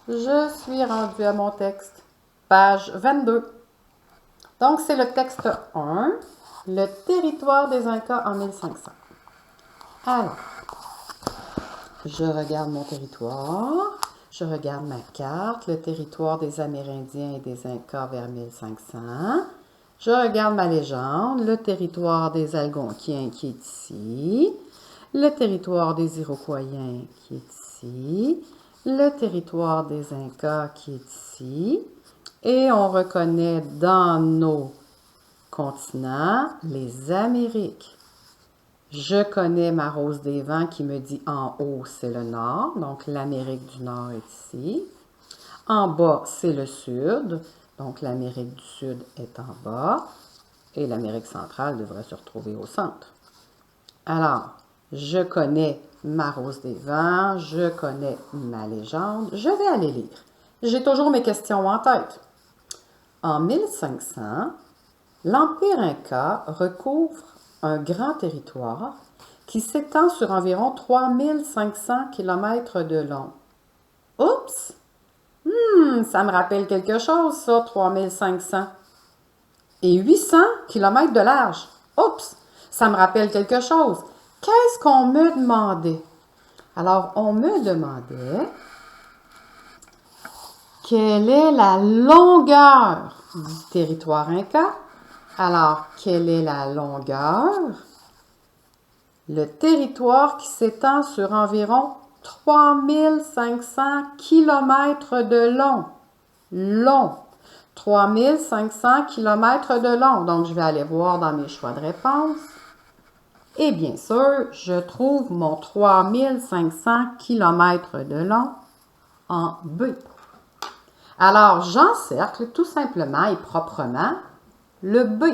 Je suis rendue à mon texte, page 22. Donc, c'est le texte 1, le territoire des Incas en 1500. Alors, je regarde mon territoire, je regarde ma carte, le territoire des Amérindiens et des Incas vers 1500. Je regarde ma légende, le territoire des Algonquiens qui est ici, le territoire des Iroquoiens qui est ici, le territoire des Incas qui est ici, et on reconnaît dans nos continents les Amériques. Je connais ma rose des vents qui me dit en haut, c'est le nord, donc l'Amérique du Nord est ici. En bas, c'est le sud, donc l'Amérique du Sud est en bas. Et l'Amérique centrale devrait se retrouver au centre. Alors, je connais ma rose des vents, je connais ma légende, je vais aller lire. J'ai toujours mes questions en tête. En 1500, l'Empire Inca recouvre un grand territoire qui s'étend sur environ 3500 km de long. Oups! Ça me rappelle quelque chose, ça, 3500. Et 800 km de large. Oups! Ça me rappelle quelque chose. Qu'est-ce qu'on me demandait? Alors, on me demandait quelle est la longueur du territoire Inca. Alors, quelle est la longueur? Le territoire qui s'étend sur environ 3500 km de long. Long. 3500 km de long. Donc, je vais aller voir dans mes choix de réponse. Et bien sûr, je trouve mon 3500 km de long en B. Alors, j'encercle tout simplement et proprement le B.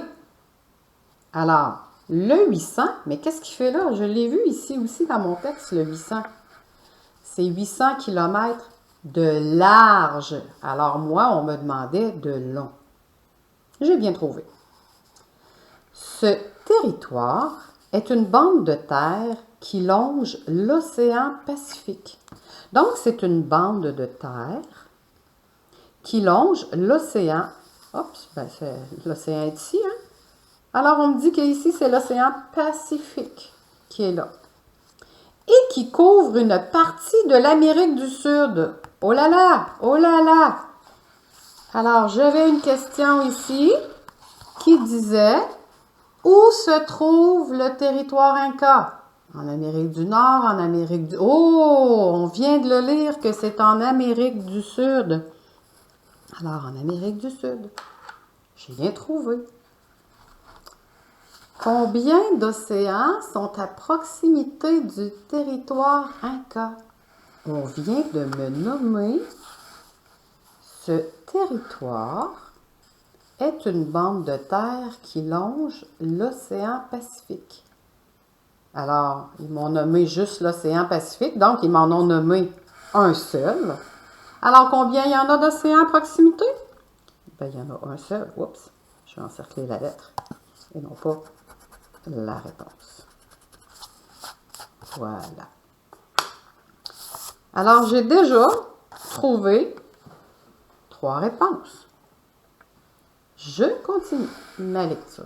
Alors, le 800, mais qu'est-ce qu'il fait là? Je l'ai vu ici aussi dans mon texte, le 800. C'est 800 km de large. Alors, moi, on me demandait de long. J'ai bien trouvé. Ce territoire est une bande de terre qui longe l'océan Pacifique. Donc, c'est une bande de terre qui longe l'océan. Oups, ben l'océan est ici, hein? Alors, on me dit qu'ici, c'est l'océan Pacifique qui est là. Et qui couvre une partie de l'Amérique du Sud. Oh là là! Oh là là! Alors, j'avais une question ici qui disait où se trouve le territoire Inca? En Amérique du Nord, en Amérique du... Oh! On vient de le lire que c'est en Amérique du Sud. Alors, en Amérique du Sud. J'ai bien trouvé. Combien d'océans sont à proximité du territoire Inca? On vient de me nommer ce territoire est une bande de terre qui longe l'océan Pacifique. Alors, ils m'ont nommé juste l'océan Pacifique, donc ils m'en ont nommé un seul. Alors, combien il y en a d'océans à proximité? Ben, il y en a un seul. Oups, je vais encercler la lettre et non pas la réponse. Voilà. Alors, j'ai déjà trouvé 3 réponses. Je continue ma lecture.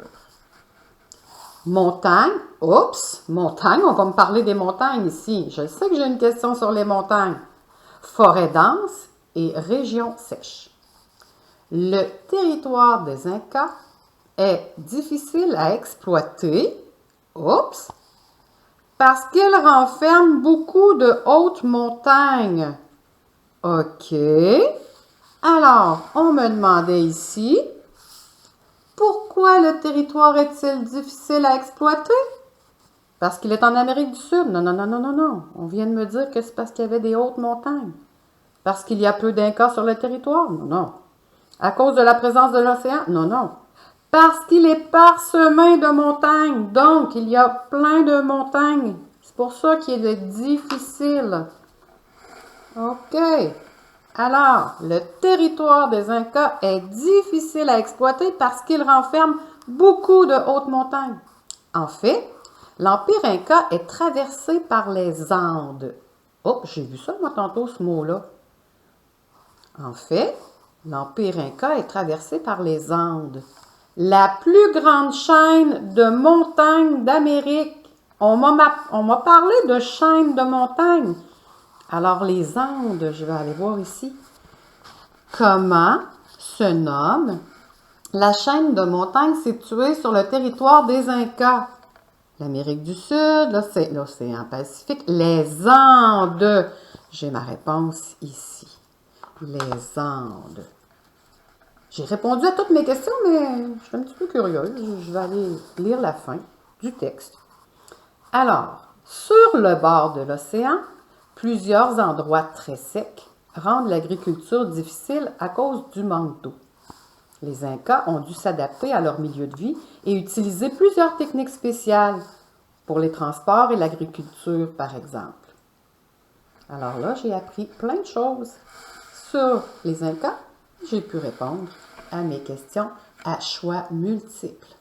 Montagne, oups, montagne, on va me parler des montagnes ici. Je sais que j'ai une question sur les montagnes. Forêt dense et région sèche. Le territoire des Incas est difficile à exploiter, oups, parce qu'il renferme beaucoup de hautes montagnes. OK. Alors, on me demandait ici, pourquoi le territoire est-il difficile à exploiter? Parce qu'il est en Amérique du Sud. Non, non, non, non, non, non. On vient de me dire que c'est parce qu'il y avait des hautes montagnes. Parce qu'il y a peu d'Incas sur le territoire? Non, non. À cause de la présence de l'océan? Non, non. Parce qu'il est parsemé de montagnes. Donc, il y a plein de montagnes. C'est pour ça qu'il est difficile. OK. Alors, le territoire des Incas est difficile à exploiter parce qu'il renferme beaucoup de hautes montagnes. En fait, l'Empire Inca est traversé par les Andes. Oh, j'ai vu ça, moi, tantôt, ce mot-là. En fait, l'Empire Inca est traversé par les Andes, la plus grande chaîne de montagnes d'Amérique. On m'a parlé de chaîne de montagnes. Alors, les Andes, je vais aller voir ici. Comment se nomme la chaîne de montagnes située sur le territoire des Incas? L'Amérique du Sud, l'océan Pacifique, les Andes. J'ai ma réponse ici. Les Andes. J'ai répondu à toutes mes questions, mais je suis un petit peu curieuse. Je vais aller lire la fin du texte. Alors, sur le bord de l'océan, plusieurs endroits très secs rendent l'agriculture difficile à cause du manque d'eau. Les Incas ont dû s'adapter à leur milieu de vie et utiliser plusieurs techniques spéciales pour les transports et l'agriculture, par exemple. Alors là, j'ai appris plein de choses sur les Incas. J'ai pu répondre à mes questions à choix multiples.